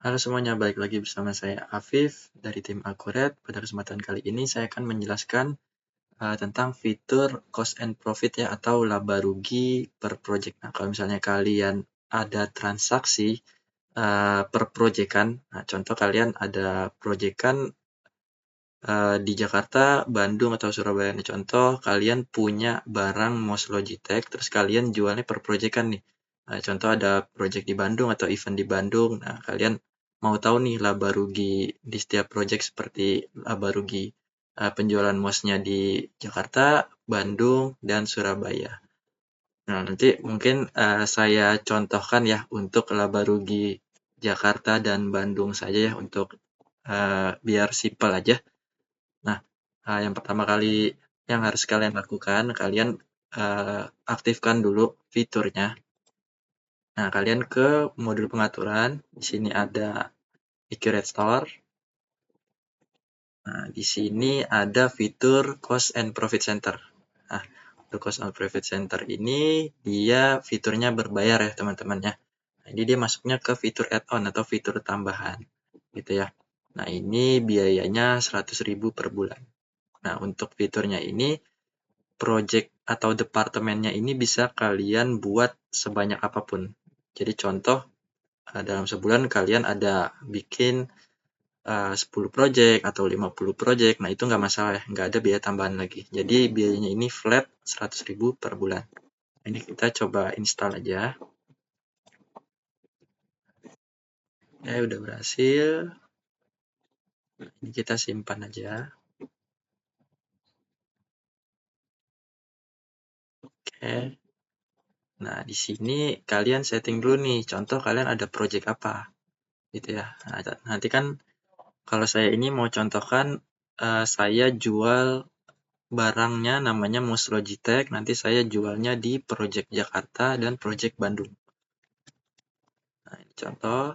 Halo semuanya, balik lagi bersama saya Afif dari tim Akuret. Pada kesempatan kali ini saya akan menjelaskan tentang fitur cost and profit ya, atau laba rugi per project. Nah, kalau misalnya kalian ada transaksi per proyekan, nah contoh kalian ada proyekan di Jakarta, Bandung, atau Surabaya. Nih, contoh kalian punya barang mouse Logitech, terus kalian jualnya per proyekan nih. Nah, contoh ada project di Bandung atau event di Bandung. Nah, kalian mau tahu nih laba rugi di setiap project seperti laba rugi penjualan mouse-nya di Jakarta, Bandung, dan Surabaya. Nah, nanti mungkin saya contohkan ya untuk laba rugi Jakarta dan Bandung saja ya untuk biar simpel aja. Nah, yang pertama kali yang harus kalian lakukan, kalian aktifkan dulu fiturnya. Nah, kalian ke modul pengaturan. Di sini ada Accurate Store. Nah, di sini ada fitur Cost and Profit Center. Nah, untuk Cost and Profit Center ini dia fiturnya berbayar ya teman-teman ya. Nah, ini dia masuknya ke fitur add-on atau fitur tambahan gitu ya. Nah, ini biayanya 100.000 per bulan. Nah, untuk fiturnya ini project atau departemennya ini bisa kalian buat sebanyak apapun. Jadi contoh, dalam sebulan kalian ada bikin 10 project atau 50 project, nah itu nggak masalah ya, nggak ada biaya tambahan lagi. Jadi biayanya ini flat 100.000 per bulan. Ini kita coba install aja. Udah berhasil. Ini kita simpan aja. Oke. Nah, di sini kalian setting dulu nih. Contoh kalian ada project apa, gitu ya. Nah, nanti kan kalau saya ini mau contohkan, saya jual barangnya namanya mouse Logitech, nanti saya jualnya di project Jakarta dan project Bandung. Nah, ini contoh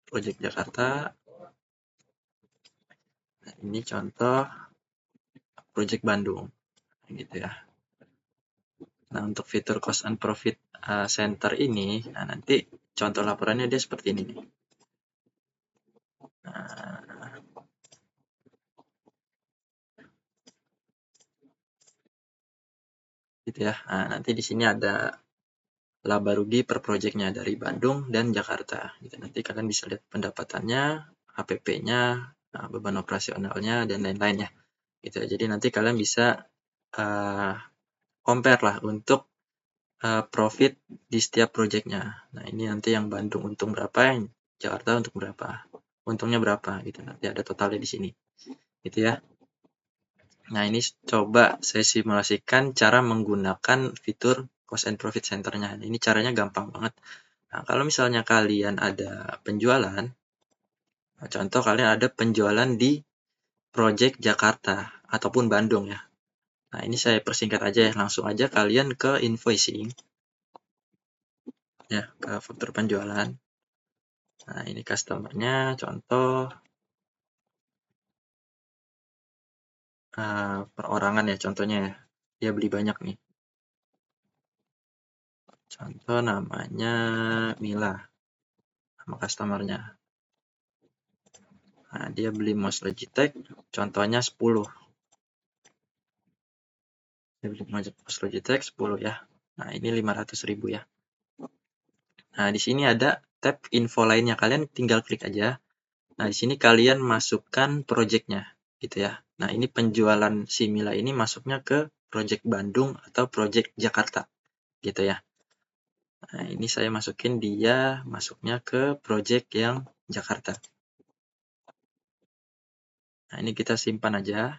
project Jakarta. Nah, ini contoh project Bandung, gitu ya. Nah, untuk fitur cost and profit center ini, nah nanti contoh laporannya dia seperti ini nih. Nah, gitu ya. Nah, nanti di sini ada laba rugi per projectnya dari Bandung dan Jakarta. Gitu. Nanti kalian bisa lihat pendapatannya, HPP-nya, beban operasionalnya, dan lain-lain ya. Gitu. Jadi nanti kalian bisa compare lah untuk profit di setiap projectnya. Nah, ini nanti yang Bandung untung berapa, yang Jakarta untung berapa, untungnya berapa gitu. Nanti ada totalnya di sini. Gitu ya. Nah, ini coba saya simulasikan cara menggunakan fitur Cost and Profit Center-nya. Ini caranya gampang banget. Nah, kalau misalnya kalian ada penjualan, contoh kalian ada penjualan di project Jakarta ataupun Bandung ya. Nah, ini saya persingkat aja ya, langsung aja kalian ke invoicing ya, ke faktur penjualan. Nah, ini customer-nya, contoh perorangan ya contohnya ya. Dia beli banyak nih. Contoh namanya Mila, nama customer-nya. Nah, dia beli mouse Logitech, contohnya 10. Dia beli mouse Logitech 10 ya. Nah, ini 500.000 ya. Nah, di sini ada tab info lainnya. Kalian tinggal klik aja. Nah, di sini kalian masukkan project-nya gitu ya. Nah, ini penjualan si Mila ini masuknya ke project Bandung atau project Jakarta gitu ya. Nah, ini saya masukin dia masuknya ke project yang Jakarta. Nah, ini kita simpan aja.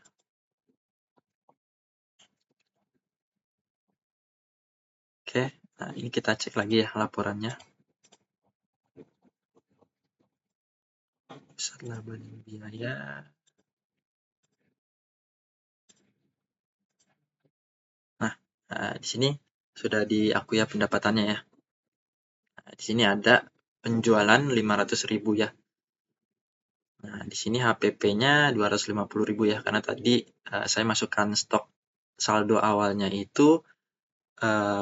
Oke, nah ini kita cek lagi ya laporannya. Pusat laba dan biaya. Nah, di sini sudah diakui ya pendapatannya ya. Nah, di sini ada penjualan 500.000 ya. Nah, di sini HPP-nya 250.000 ya, karena tadi saya masukkan stok saldo awalnya itu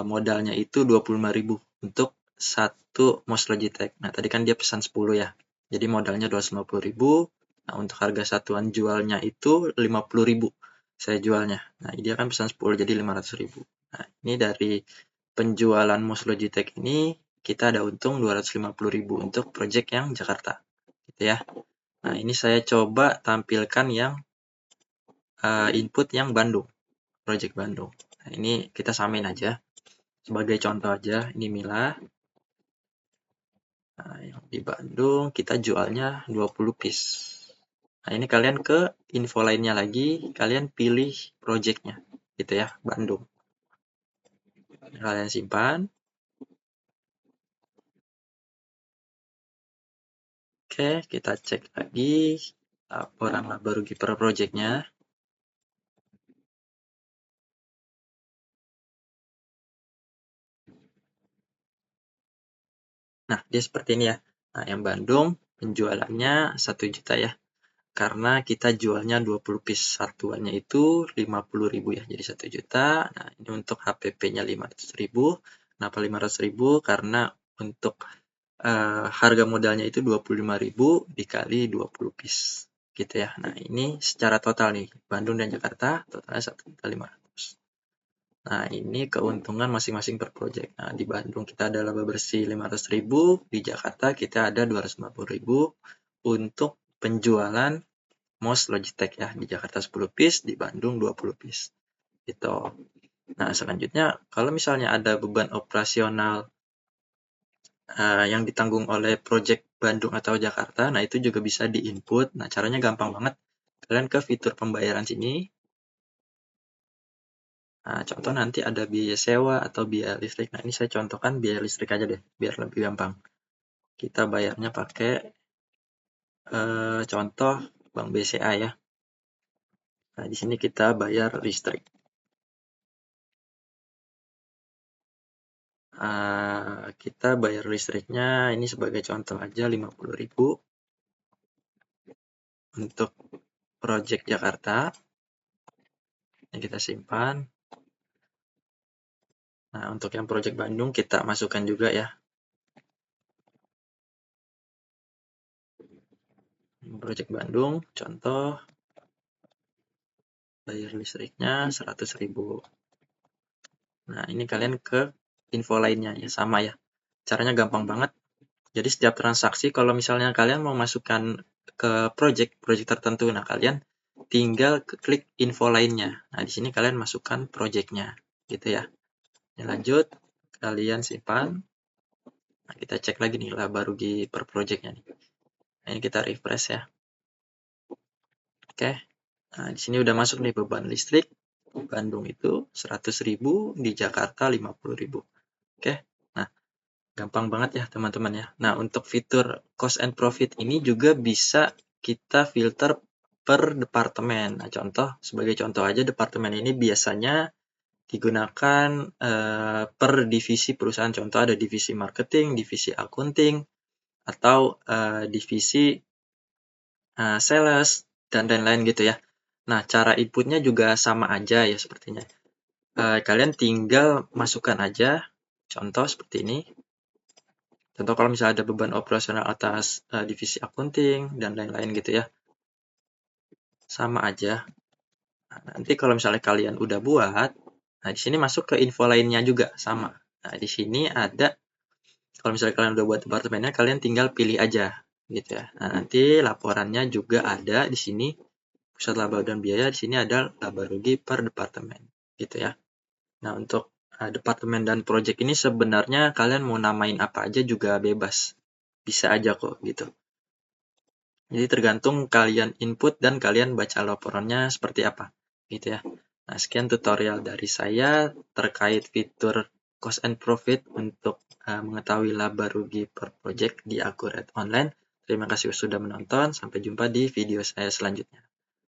modalnya itu 25.000 untuk satu mouse Logitech. Nah, tadi kan dia pesan 10 ya. Jadi modalnya 250.000. Nah, untuk harga satuan jualnya itu 50.000 saya jualnya. Nah, dia kan pesan 10 jadi 500.000. Nah, ini dari penjualan mouse Logitech ini kita ada untung 250.000 untuk project yang Jakarta. Gitu ya. Nah, ini saya coba tampilkan yang input yang Bandung, project Bandung. Nah, ini kita samain aja. Sebagai contoh aja, ini Mila. Nah, yang di Bandung kita jualnya 20 piece. Nah, ini kalian ke info lainnya lagi, kalian pilih projectnya, gitu ya, Bandung. Kalian simpan. Oke, kita cek lagi laporan laba rugi per projectnya. Nah, dia seperti ini ya. Nah, yang Bandung penjualannya 1 juta ya. Karena kita jualnya 20 piece, satuannya itu 50.000 ya, jadi 1 juta. Nah, ini untuk HPP-nya 500.000. Kenapa 500.000? Karena untuk harga modalnya itu 25.000 dikali 20 piece. Gitu ya. Nah, ini secara total nih, Bandung dan Jakarta totalnya 1.500.000. Nah, ini keuntungan masing-masing per project. Nah, di Bandung kita ada laba bersih 500.000, di Jakarta kita ada 250.000 untuk penjualan mouse Logitech ya. Di Jakarta 10 piece, di Bandung 20 piece. Gitu. Nah, selanjutnya kalau misalnya ada beban operasional yang ditanggung oleh project Bandung atau Jakarta, nah itu juga bisa di-input. Nah, caranya gampang banget. Kalian ke fitur pembayaran sini. Nah, contoh nanti ada biaya sewa atau biaya listrik. Nah, ini saya contohkan biaya listrik aja deh, biar lebih gampang. Kita bayarnya pakai contoh Bank BCA ya. Nah, di sini kita bayar listrik. Kita bayar listriknya ini sebagai contoh aja 50.000 untuk project Jakarta. Ini kita simpan. Nah, untuk yang project Bandung kita masukkan juga ya. Project Bandung, contoh bayar listriknya 100.000. Nah, ini kalian ke info lainnya ya, sama ya. Caranya gampang banget. Jadi setiap transaksi kalau misalnya kalian mau masukkan ke project tertentu, nah kalian tinggal klik info lainnya. Nah, di sini kalian masukkan projectnya, gitu ya. Ini lanjut, kalian simpan. Nah, kita cek lagi nih laba rugi per projectnya nih. Nah, ini kita refresh ya. Oke. Nah, di sini udah masuk nih beban listrik. Bandung itu 100.000, di Jakarta 50.000. Oke. Nah, gampang banget ya teman-teman ya. Nah, untuk fitur cost and profit ini juga bisa kita filter per departemen. Nah, sebagai contoh aja departemen ini biasanya digunakan per divisi perusahaan. Contoh ada divisi marketing, divisi accounting, atau divisi sales, dan lain-lain gitu ya. Nah, cara inputnya juga sama aja ya sepertinya. Kalian tinggal masukkan aja contoh seperti ini. Contoh kalau misalnya ada beban operasional atas divisi accounting dan lain-lain gitu ya. Sama aja. Nah, nanti kalau misalnya kalian udah buat, nah di sini masuk ke info lainnya juga sama. Nah, di sini ada kalau misalnya kalian udah buat departemennya, kalian tinggal pilih aja gitu ya. Nah, nanti laporannya juga ada di sini. Pusat laba dan biaya di sini ada laba rugi per departemen gitu ya. Nah, untuk departemen dan project ini sebenarnya kalian mau namain apa aja juga bebas. Bisa aja kok gitu. Jadi tergantung kalian input dan kalian baca laporannya seperti apa gitu ya. Nah, sekian tutorial dari saya terkait fitur cost and profit untuk mengetahui laba rugi per project di Accurate Online. Terima kasih sudah menonton. Sampai jumpa di video saya selanjutnya.